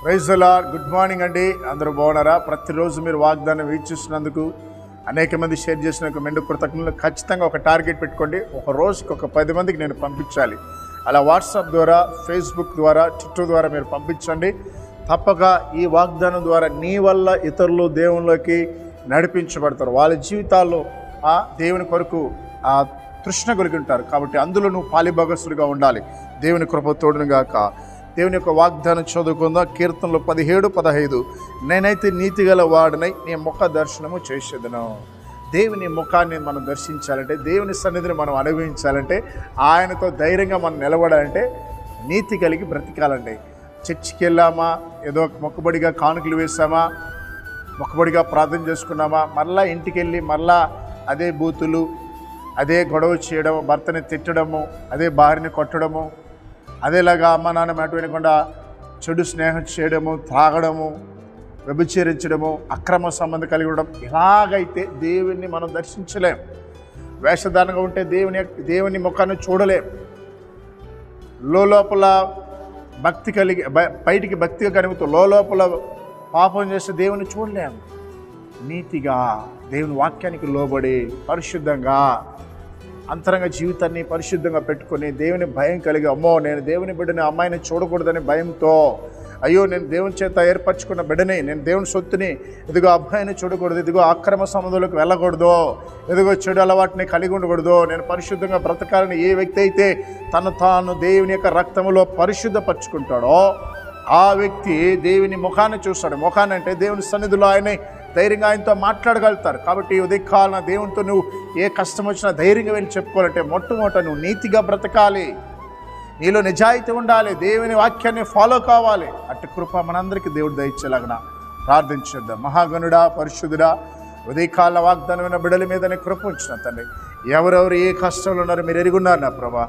Praise the Lord. Good morning అండి, అందరూ బాగున్నారా? ప్రతిరోజు మీరు వాగ్దానం వీక్షిస్తున్నందుకు అనేక మంది షేర్ చేసిన మెండు కృతజ్ఞతలు. ఖచ్చితంగా ఒక టార్గెట్ పెట్టుకోండి, ఒక రోజుకి ఒక 10 మందికి నేను పంపించాలి. అలా వాట్సాప్ ద్వారా, ఫేస్బుక్ ద్వారా, ట్విట్టర్ ద్వారా మీరు పంపించండి. తప్పక ఈ వాగ్దానం ద్వారా నీ వల్ల ఇతరులు దేవునిలోకి నడిపించబడతారు. వాళ్ళ జీవితాల్లో దేవుని కొరకు తృష్ణ కలిగి ఉంటారు. కాబట్టి అందులో నువ్వు పాలిభాగస్తుడిగా ఉండాలి. దేవుని కృప తోడునుగాక. దేవుని యొక్క వాగ్దానం చదువుకుందాం. కీర్తనలు 17:15. నేనైతే నీతిగల వాడినై నీ ముఖ దర్శనము చేసేదను. దేవుని ముఖాన్ని మనం దర్శించాలంటే, దేవుని సన్నిధిని మనం అనుభవించాలంటే, ఆయనతో ధైర్యంగా మనం నిలబడాలంటే నీతి కలిగి బ్రతికాలండి. చర్చికి వెళ్ళామా, ఏదో మొక్కుబడిగా కానుకలు వేసామా, మొక్కుబడిగా ప్రార్థన చేసుకున్నామా, మరలా ఇంటికి వెళ్ళి మరలా అదే బూతులు, అదే గొడవ చేయడము, భర్తని తిట్టడము, అదే భార్యని కొట్టడము, అదేలాగా అమ్మ నాన్న మాట వినకుండా చెడు స్నేహం చేయడము, త్రాగడము, వ్యభిచరించడము, అక్రమ సంబంధం కలిగి ఉండడం, ఇలాగైతే దేవుణ్ణి మనం దర్శించలేం. వేషధారణగా ఉంటే దేవుని ముఖాన్ని చూడలేం. లోపల భక్తి కలిగి బయటికి భక్తిగా కలుగుతూ లోపల పాపం చేస్తే దేవుని చూడలేం. నీతిగా దేవుని వాక్యానికి లోబడి పరిశుద్ధంగా అంతరంగ జీవితాన్ని పరిశుద్ధంగా పెట్టుకొని దేవుని భయం కలిగి, అమ్మో నేను దేవుని బిడ్డని, అమ్మాయిని చూడకూడదని భయంతో, అయ్యో నేను దేవుని చేత ఏర్పరచుకున్న బిడ్డని, నేను దేవుని సొత్తుని, ఇదిగో అబ్బాయిని చూడకూడదు, ఇదిగో అక్రమ సంబంధంలోకి వెళ్ళకూడదు, ఇదిగో చెడు అలవాటుని కలిగి ఉండకూడదు, నేను పరిశుద్ధంగా బ్రతకాలని ఏ వ్యక్తి అయితే తను తాను దేవుని యొక్క రక్తములో పరిశుద్ధపరచుకుంటాడో ఆ వ్యక్తి దేవుని ముఖాన్ని చూస్తాడు. ముఖాన్ని అంటే దేవుని సన్నిధిలో ఆయన ధైర్యంగా ఆయనతో మాట్లాడగలుగుతారు. కాబట్టి ఉదయకాలన దేవునితో నువ్వు ఏ కష్టం వచ్చినా ధైర్యంగా వెళ్ళి చెప్పుకోవాలంటే మొట్టమొదట నువ్వు నీతిగా బ్రతకాలి, నీలో నిజాయితీ ఉండాలి, దేవుని వాక్యాన్ని ఫాలో కావాలి. అట్టి కృప మనందరికీ దేవుడు దయచేలాగా ప్రార్థించేద్దాం. మహాగణుడా, పరిశుద్ధుడా, ఉదయకాల వాగ్దానమైన బిడ్డల మీదనే కృప ఉంచిన తండ్రి. ఎవరెవరు ఏ కష్టంలో ఉన్నారో మీరు ఎరుగున్నారు నా ప్రభా.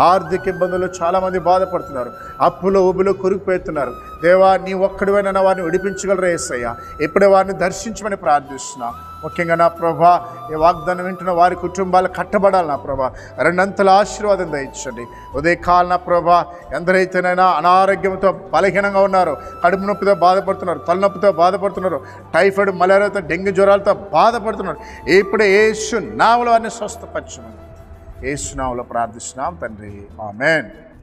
ఆర్థిక ఇబ్బందులు చాలామంది బాధపడుతున్నారు, అప్పులు ఊబులు కురిగిపోతున్నారు. దేవా నీ ఒక్కడివైనా వారిని విడిపించగలరా యేసయ్యా? ఇప్పుడే వారిని దర్శించమని ప్రార్థిస్తున్నా. ముఖ్యంగా నా ప్రభా ఈ వాగ్దానం వింటున్న వారి కుటుంబాలు కట్టబడాలి నా ప్రభా. రెండంతల ఆశీర్వాదం దయచండి. ఉదయకాల నా ప్రభా ఎందరైతేనైనా అనారోగ్యంతో బలహీనంగా ఉన్నారో, కడుపు నొప్పితో బాధపడుతున్నారు, తలనొప్పితో బాధపడుతున్నారు, టైఫాయిడ్, మలేరియాతో, డెంగ్యూ జ్వరాలతో బాధపడుతున్నారు, ఇప్పుడే యేసు నామములో వారిని స్వస్థపరచమని యేసు నామములో ప్రార్థిస్తున్నాం తండ్రి. ఆమేన్.